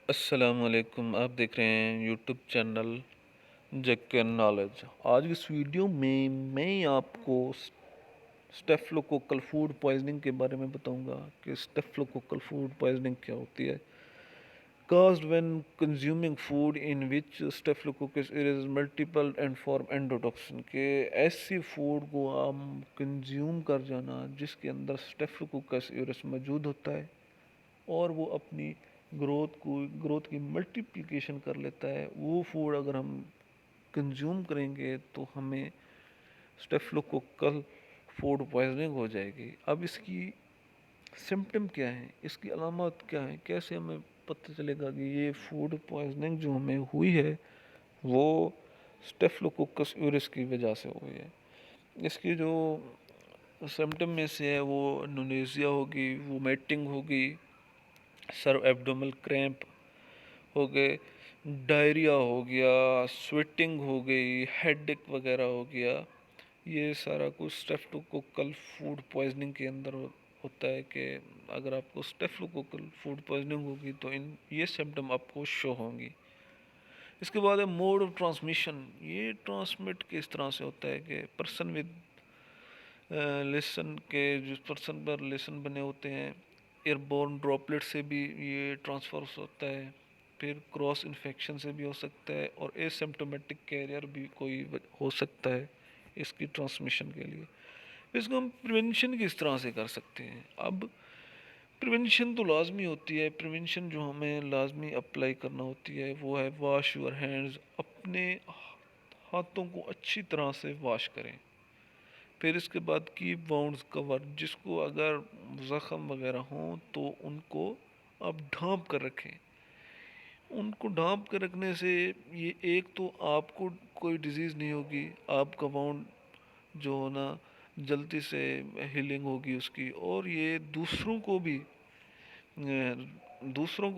अस्सलामुअलैकुम। आप देख रहे हैं यूट्यूब चैनल जेके नॉलेज। आज इस वीडियो में मैं आपको स्टेफलोकोकल फूड पॉइजनिंग के बारे में बताऊंगा कि स्टेफलोकोकल फूड पॉइजनिंग क्या होती है। caused when consuming food in which staphylococcus aureus multiple and form endotoxin के ऐसी फूड को हम कंज्यूम कर जाना जिसके अंदर स्टेफलोकोकस aureus मौजूद होता है और वो अपनी ग्रोथ की मल्टीप्लिकेशन कर लेता है। वो फूड अगर हम कंज्यूम करेंगे तो हमें स्टेफलोकोकल फूड पॉइजनिंग हो जाएगी। अब इसकी सिम्टम क्या है, इसकी अलामत क्या है, कैसे हमें पता चलेगा कि ये फूड पॉइजनिंग जो हमें हुई है वो स्टेफलोकोकस यूरिस की वजह से हुई है। इसकी जो सिम्टम में से है वो नोनेजिया होगी, वोमिटिंग होगी, सर्व एब्डोमल क्रैम्प हो गए, डायरिया हो गया, स्वेटिंग हो गई, हेडेक वगैरह हो गया। ये सारा कुछ स्टेफलोकोकल फूड पॉइजनिंग के अंदर होता है कि अगर आपको स्टेफलोकोकल फूड पॉइजनिंग होगी तो इन ये सिम्टम आपको शो होंगी। इसके बाद है मोड ऑफ ट्रांसमिशन। ये ट्रांसमिट किस तरह से होता है कि पर्सन विद लेसन के जिस पर्सन पर लेसन बने होते हैं एयरबोर्न ड्रॉपलेट से भी ये ट्रांसफर होता है, फिर क्रॉस इन्फेक्शन से भी हो सकता है और एसिम्प्टोमेटिक कैरियर भी कोई हो सकता है इसकी ट्रांसमिशन के लिए। इसको हम प्रिवेंशन किस तरह से कर सकते हैं। अब प्रिवेंशन तो लाजमी होती है। प्रिवेंशन जो हमें लाजमी अप्लाई करना होती है वो है वॉश योर हैंड्स। अपने हाथों को अच्छी तरह से वॉश करें। फिर इसके बाद कीप वाउंड्स कवर। जिसको अगर ज़ख़म वगैरह हों तो उनको आप ढाँप कर रखें। उनको ढाँप कर रखने से ये एक तो आपको कोई डिज़ीज़ नहीं होगी, आपका वाउंड जो होना जल्दी से हीलिंग होगी उसकी, और ये दूसरों को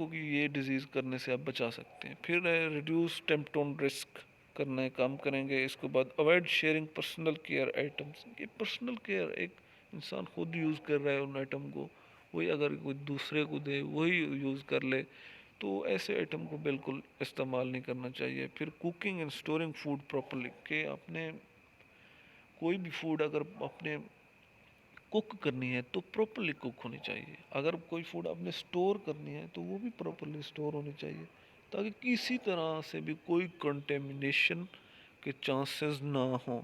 भी ये डिज़ीज़ करने से आप बचा सकते हैं। फिर है रिड्यूस टेम्पटोन रिस्क करना है, काम करेंगे। इसके बाद avoid sharing personal care items. ये पर्सनल केयर एक इंसान खुद यूज़ कर रहा है उन आइटम को, वही अगर कोई दूसरे को दे वही यूज़ कर ले तो ऐसे आइटम को बिल्कुल इस्तेमाल नहीं करना चाहिए। फिर cooking and storing food properly, कि आपने कोई भी फूड अगर आपने कुक करनी है तो प्रॉपरली कुक होनी चाहिए। अगर कोई फूड आपने स्टोर करनी है तो वो भी प्रॉपरली स्टोर होनी चाहिए ताकि किसी तरह से भी कोई कंटेमिनेशन के चांसेस ना हो।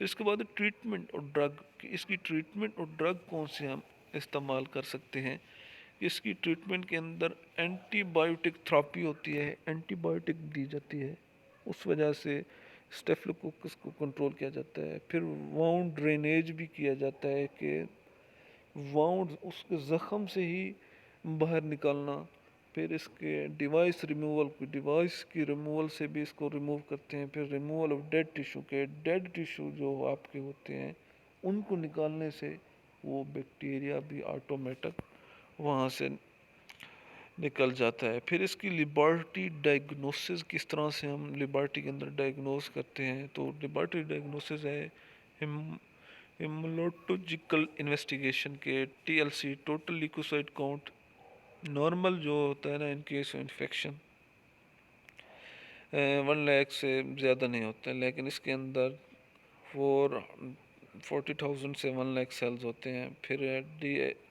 इसके बाद ट्रीटमेंट और ड्रग, कि इसकी ट्रीटमेंट और ड्रग कौन से हम इस्तेमाल कर सकते हैं। इसकी ट्रीटमेंट के अंदर एंटीबायोटिक थेरेपी होती है, एंटीबायोटिक दी जाती है, उस वजह से स्टेफिलोकोकस को कंट्रोल किया जाता है। फिर वाउंड ड्रेनेज भी किया जाता है कि वाउंड उसके ज़ख़म से ही बाहर निकालना। फिर इसके डिवाइस की रिमूवल से भी इसको रिमूव करते हैं। फिर रिमूवल ऑफ डेड टिश्यू जो आपके होते हैं उनको निकालने से वो बैक्टीरिया भी ऑटोमेटिक वहाँ से निकल जाता है। फिर इसकी लिबर्टी डायग्नोसिस, किस तरह से हम लिबर्टी के अंदर डायग्नोस करते हैं। तो लिबर्टी डायग्नोसिस है हिमोलॉजिकल इन्वेस्टिगेशन के TLC, total leucocyte count normal जो होता है ना इन केस इन्फेक्शन 1 लाख से ज़्यादा नहीं होता है, लेकिन इसके अंदर 40,000 से 1 लाख सेल्स होते हैं। फिर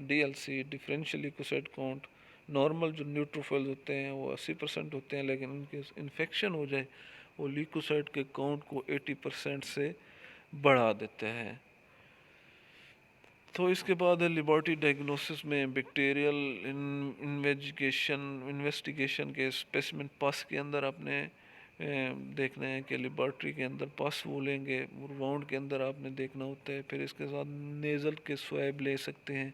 DLC differential leukocyte count normal जो न्यूट्रोफिल्स होते हैं वो 80% होते हैं, लेकिन उनके इन्फेक्शन हो जाए वो ल्यूकोसाइट के काउंट को 80% से बढ़ा देते हैं। तो इसके बाद है लिबर्टी डायग्नोसिस में बैक्टीरियल इन्वेस्टिगेशन के स्पेसिमेन पस के अंदर आपने देखना है कि लिबर्टी के अंदर पस वो लेंगे और वाउंड के अंदर आपने देखना होता है। फिर इसके साथ नेज़ल के स्वैब ले सकते हैं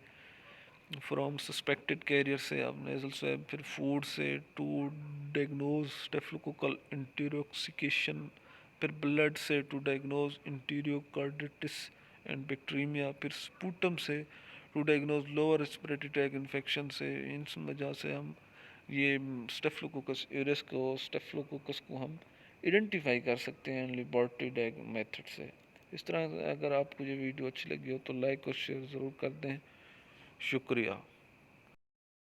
फ्रॉम सस्पेक्टेड कैरियर से आप नेज़ल स्वैब। फिर फूड से टू डायग्नोज स्टेफिलोकोकल इंटॉक्सिकेशन। फिर ब्लड से to diagnose endocarditis and bacteria. फिर स्पूटम से to diagnose lower respiratory tract infection से। इन वजह से हम ये स्टेफिलोकोकस को हम आइडेंटिफाई कर सकते हैं लेबोरेटरी डायग मेथड से। इस तरह अगर आपको ये वीडियो अच्छी लगी हो तो लाइक और शेयर ज़रूर कर दें। शुक्रिया।